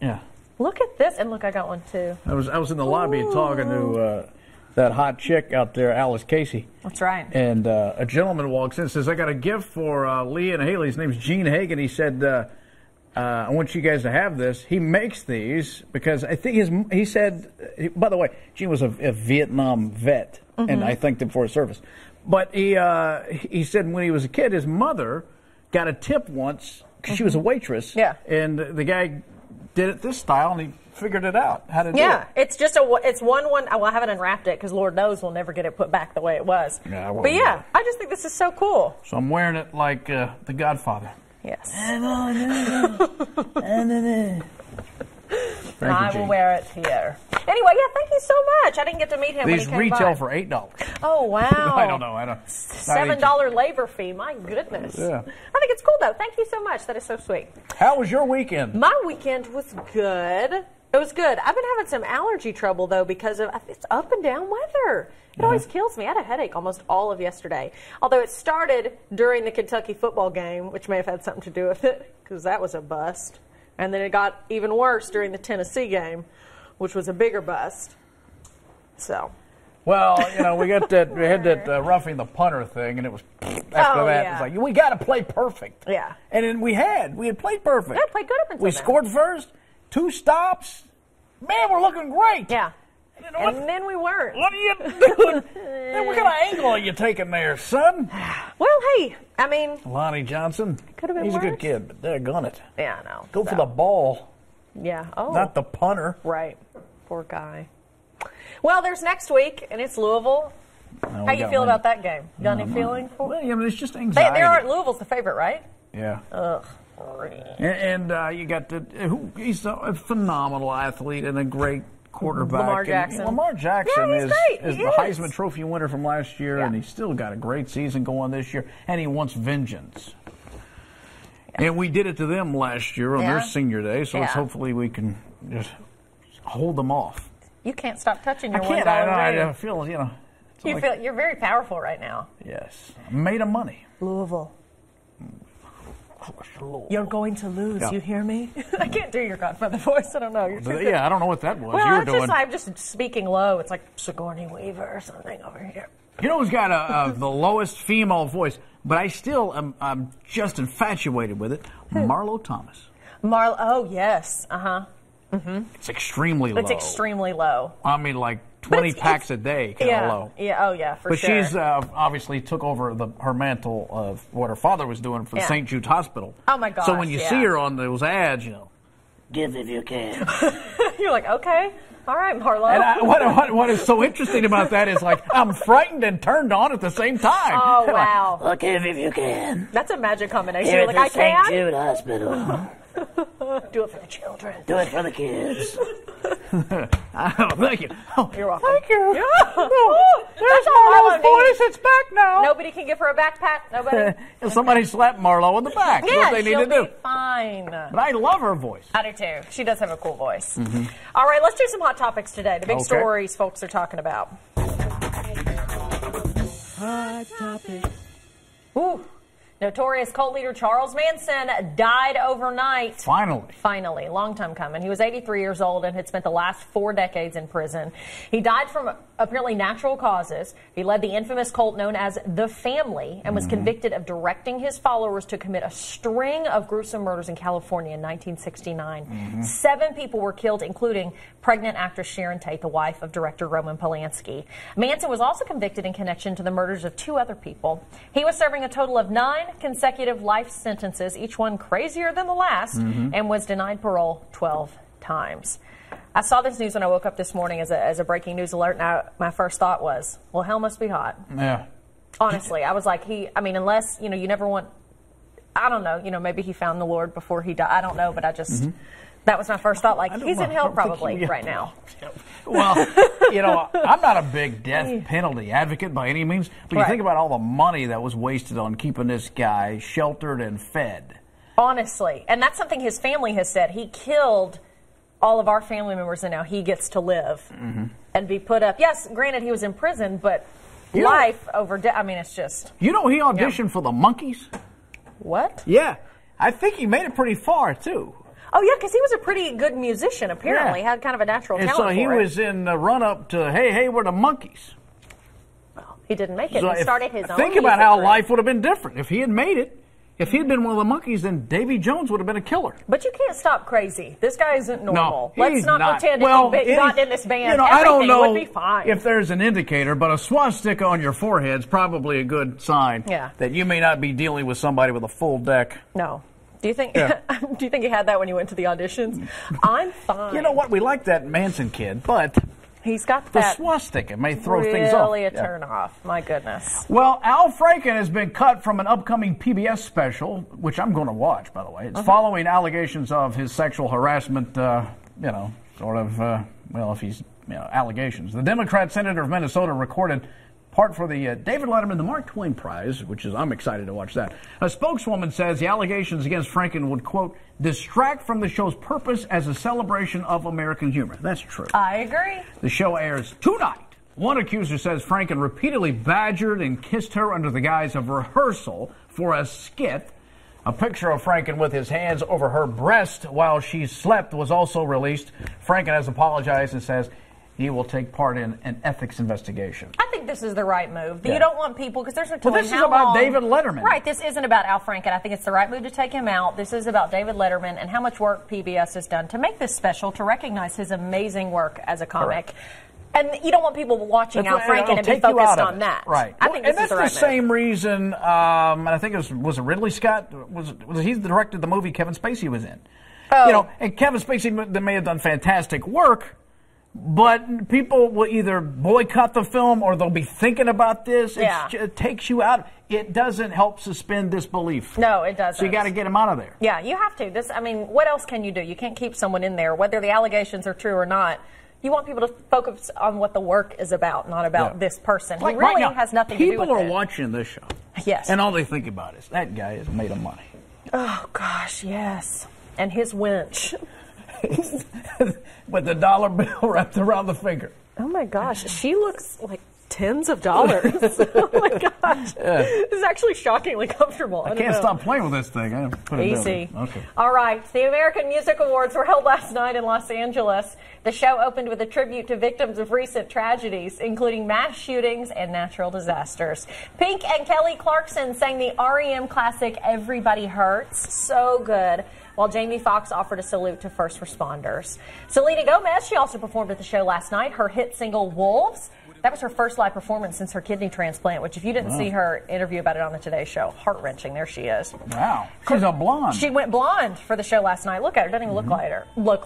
Yeah. Look at this. And look, I got one too. I was in the lobby talking to that hot chick out there, Alice Casey. That's right. And a gentleman walks in and says, I got a gift for Lee and Hayley. His name's Gene Hagan. He said, I want you guys to have this. He makes these because I think he said, by the way, Gene was a Vietnam vet, and I thanked him for his service. But he said when he was a kid, his mother got a tip once because she was a waitress. Yeah. And the guy did it this style, and he figured it out how to do it. Yeah, it's just it's one. Well, I haven't unwrapped it because Lord knows we'll never get it put back the way it was. Yeah, but yeah, I just think this is so cool. So I'm wearing it like the Godfather. Yes. Thank I you, will Gene. wear it here. Anyway, yeah, thank you so much. I didn't get to meet him. These when he came retail by. for $8. Oh wow! I don't know. $7 labor fee. My goodness. Yeah. I think it's cool though. Thank you so much. That is so sweet. How was your weekend? My weekend was good. It was good. I've been having some allergy trouble though because of it's up and down weather. It always kills me. I had a headache almost all of yesterday. Although it started during the Kentucky football game, which may have had something to do with it because that was a bust. And then it got even worse during the Tennessee game, which was a bigger bust. So. Well, we had that roughing the punter thing, and it was after that. Yeah. It's like we got to play perfect. Yeah. And then we had played perfect. Yeah, played good up until We then. scored first, 2 stops. Man, we're looking great. Yeah. And then we weren't. What are you doing? Man, what kind of angle are you taking there, son? Well, hey, I mean. Lonnie Johnson. Could have been He's worse. a good kid, but they're gun it. Yeah, I know. Go for the ball, Yeah. Oh. not the punter. Right. Poor guy. Well, there's next week, and it's Louisville. No, How you feel about that game? Got any feeling for Well, it? yeah, but it's just anxiety. Louisville's the favorite, right? Yeah. Ugh. And you got he's a phenomenal athlete and a great quarterback. Lamar Jackson. And Lamar Jackson Yeah, he's great. is He the is. Heisman Trophy winner from last year, Yeah. and he's still got a great season going this year, and he wants vengeance. Yeah. And we did it to them last year on their senior day, so let's hopefully we can just hold them off. You can't stop touching your I can't. I feel, you're very powerful right now. Yes. Made of money. Louisville. You're going to lose. Yeah. You hear me? I can't do your Godfather voice. I don't know. You're too good. Yeah, I don't know what that was Well, you were it's doing. I'm just speaking low. It's like Sigourney Weaver or something over here. You know who's got the lowest female voice, but I still I'm just infatuated with it? Marlo Thomas. Oh, yes. Uh-huh. It's extremely low. It's extremely low. I mean, like 20 packs a day kind of low. Yeah, oh, yeah, for But sure. she's obviously took over her mantle of what her father was doing for the St. Jude's Hospital. Oh, my gosh, So when you see her on those ads, give if you can. You're like, okay. All right, Marlo. And what is so interesting about that is, like, I'm frightened and turned on at the same time. Oh, wow. Like, give if you can. That's a magic combination. Here You're like, I at the St. can? Jude Hospital. Do it for the children. Do it for the kids. Thank you. Oh, You're welcome. Thank you. Yeah. Oh, there's Marlo's voice. It's back now. Nobody can give her a backpack? Nobody? Somebody slapped Marlo in the back. That's Yeah, what they need she'll to do. be fine. But I love her voice. I do too. She does have a cool voice. All right, let's do some hot topics today. The big stories folks are talking about. Hot topic. Ooh. Notorious cult leader Charles Manson died overnight. Finally, long time coming. He was 83 years old and had spent the last 4 decades in prison. He died from apparently natural causes. He led the infamous cult known as The Family and was convicted of directing his followers to commit a string of gruesome murders in California in 1969. 7 people were killed, including pregnant actress Sharon Tate, the wife of director Roman Polanski. Manson was also convicted in connection to the murders of 2 other people. He was serving a total of 9 consecutive life sentences, each one crazier than the last, and was denied parole 12 times. I saw this news when I woke up this morning as a breaking news alert, and my first thought was, well, hell must be hot. Yeah. Honestly, I was like, unless, you never want, I don't know, maybe he found the Lord before he died. I don't know, but I just, that was my first thought. Like, he's in hell probably right now. Well, I'm not a big death penalty advocate by any means, but you think about all the money that was wasted on keeping this guy sheltered and fed. Honestly. And that's something his family has said. He killed all of our family members, and now he gets to live and be put up. Yes, granted, he was in prison, but life over death. I mean, it's just. He auditioned for the Monkees. What? Yeah. I think he made it pretty far, too. Oh, yeah, because he was a pretty good musician, apparently. Yeah. Had kind of a natural and talent so he for it. was in the run-up to Hey, we're the Monkees. Well, he didn't make it. So He started his own Think about how career. life would have been different. If he had made it, if he had been one of the Monkees, then Davy Jones would have been a killer. But you can't stop crazy. This guy isn't normal. No, Let's not pretend well, if he's not in this band. I don't know would be fine. if there's an indicator, but a swastika on your forehead is probably a good sign that you may not be dealing with somebody with a full deck. No. Do you think? Do you think he had that when you went to the auditions? I'm fine. You know what? We like that Manson kid, but he's got the that swastika may throw things off. Really a turn off. My goodness. Well, Al Franken has been cut from an upcoming PBS special, which I'm going to watch, by the way. It's following allegations of his sexual harassment. If he's allegations. The Democrat senator of Minnesota recorded part for the David Letterman, the Mark Twain Prize, I'm excited to watch that. A spokeswoman says the allegations against Franken would, quote, distract from the show's purpose as a celebration of American humor. That's true. I agree. The show airs tonight. One accuser says Franken repeatedly badgered and kissed her under the guise of rehearsal for a skit. A picture of Franken with his hands over her breast while she slept was also released. Franken has apologized and says he will take part in an ethics investigation. I think this is the right move. You don't want people, because there's no telling this is about David Letterman. Right, this isn't about Al Franken. I think it's the right move to take him out. This is about David Letterman and how much work PBS has done to make this special, to recognize his amazing work as a comic. Correct. And you don't want people watching Al Franken and be focused on that. Right. I think this is the right move. And that's the same reason, and I think was it Ridley Scott? Was he directed the movie Kevin Spacey was in? Oh. And Kevin Spacey may have done fantastic work, but people will either boycott the film or they'll be thinking about this. Yeah. It takes you out. It doesn't help suspend disbelief. No, it doesn't. So you got to get him out of there. Yeah, you have to. What else can you do? You can't keep someone in there, whether the allegations are true or not. You want people to focus on what the work is about, not about this person. He really has nothing to do with it. People are watching this show. Yes. And all they think about is, that guy is made of money. Oh, gosh, yes. And his winch. With the dollar bill wrapped around the finger. Oh, my gosh. She looks like tens of dollars. Oh, my gosh. Yeah. This is actually shockingly comfortable. I can't stop playing with this thing. I put it Easy. down. Okay. All right. The American Music Awards were held last night in Los Angeles. The show opened with a tribute to victims of recent tragedies, including mass shootings and natural disasters. Pink and Kelly Clarkson sang the REM classic Everybody Hurts. So good. While Jamie Foxx offered a salute to first responders. Selena Gomez, she also performed at the show last night. Her hit single, Wolves, that was her first live performance since her kidney transplant, which if you didn't see her interview about it on the Today Show, heart-wrenching. There she is. Wow. She's a blonde. She went blonde for the show last night. Look at her. Doesn't even look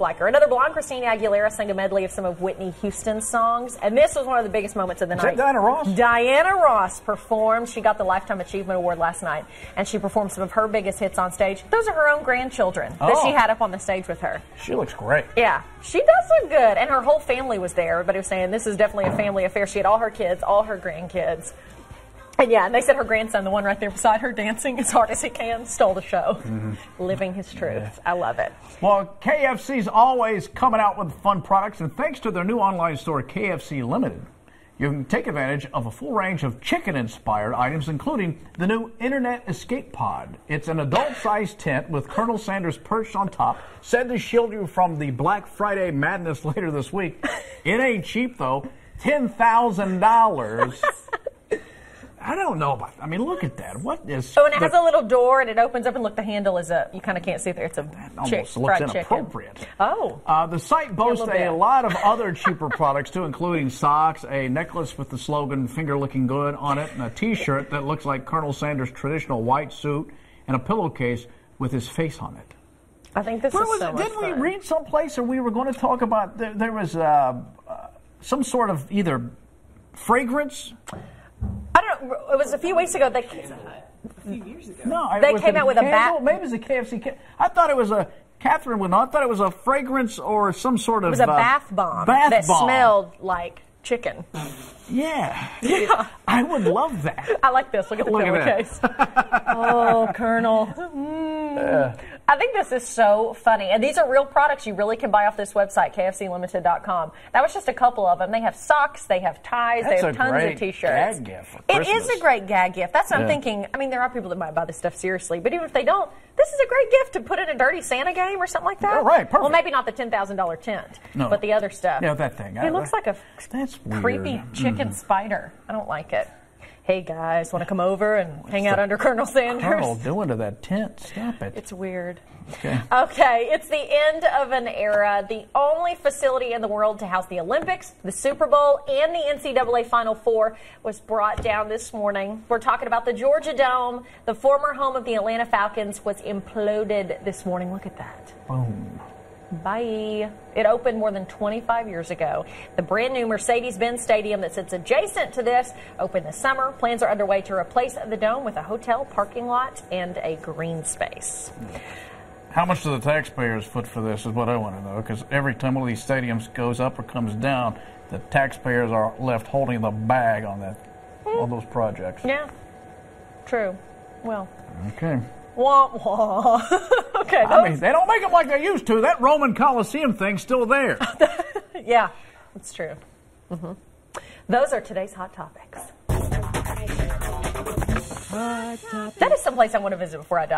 like her. Another blonde, Christina Aguilera, sang a medley of some of Whitney Houston's songs. And this was one of the biggest moments of the night. Is that Diana Ross? Diana Ross performed. She got the Lifetime Achievement Award last night. And she performed some of her biggest hits on stage. Those are her own grandchildren that she had up on the stage with her. She looks great. Yeah. She does look good. And her whole family was there. Everybody was saying this is definitely a family affair. She had all her kids, all her grandkids. And yeah, and they said her grandson, the one right there beside her, dancing as hard as he can, stole the show. Living his truth. Yeah. I love it. Well, KFC's always coming out with fun products, and thanks to their new online store, KFC Limited, you can take advantage of a full range of chicken-inspired items, including the new Internet Escape Pod. It's an adult-sized tent with Colonel Sanders perched on top, said to shield you from the Black Friday madness later this week. It ain't cheap, though. $10,000. I don't know about that. I mean, look at that. What is... Oh, and it has a little door, and it opens up, and look, the handle is up. You kind of can't see there. It's a almost looks inappropriate. Chicken. Oh. The site boasts a lot of other cheaper products, too, including socks, a necklace with the slogan, finger looking good, on it, and a T-shirt that looks like Colonel Sanders' traditional white suit, and a pillowcase with his face on it. I think this is so much Didn't fun. we read someplace, or we were going to talk about, there was some sort of either fragrance... I don't know. It was a few weeks ago. A few years ago. No, they came out with a bat. Maybe it was a KFC. I thought it was a Catherine would know. I thought it was a fragrance or some sort of. It was a bath bomb that smelled like chicken. Yeah. I would love that. I like this. Look at the pillowcase. Oh, Colonel. I think this is so funny. And these are real products you really can buy off this website, kfclimited.com. That was just a couple of them. They have socks, they have ties, they have tons of T-shirts. Gag gift for It Christmas. is a great gag gift. That's what I'm thinking. I mean, there are people that might buy this stuff seriously, but even if they don't, this is a great gift to put in a dirty Santa game or something like that. Yeah, right, perfect. Well, maybe not the $10,000 tent, but the other stuff. Yeah, that thing. He looks like a That's creepy chicken spider. I don't like it. Hey guys, want to come over and hang out under Colonel Sanders? Colonel doing to that tent? Stop it. It's weird. Okay, it's the end of an era. The only facility in the world to house the Olympics, the Super Bowl, and the NCAA Final Four was brought down this morning. We're talking about the Georgia Dome. The former home of the Atlanta Falcons was imploded this morning. Look at that. Boom. Bye. It opened more than 25 years ago. The brand new Mercedes-Benz Stadium that sits adjacent to this opened this summer. Plans are underway to replace the dome with a hotel, parking lot, and a green space. How much do the taxpayers foot for this is what I want to know, because every time one of these stadiums goes up or comes down, the taxpayers are left holding the bag on on those projects. Yeah, true. Well. Okay. Wah, wah. Okay. I mean, they don't make them like they used to. That Roman Coliseum thing's still there. Yeah, that's true. Those are today's hot topics. That is someplace I want to visit before I die.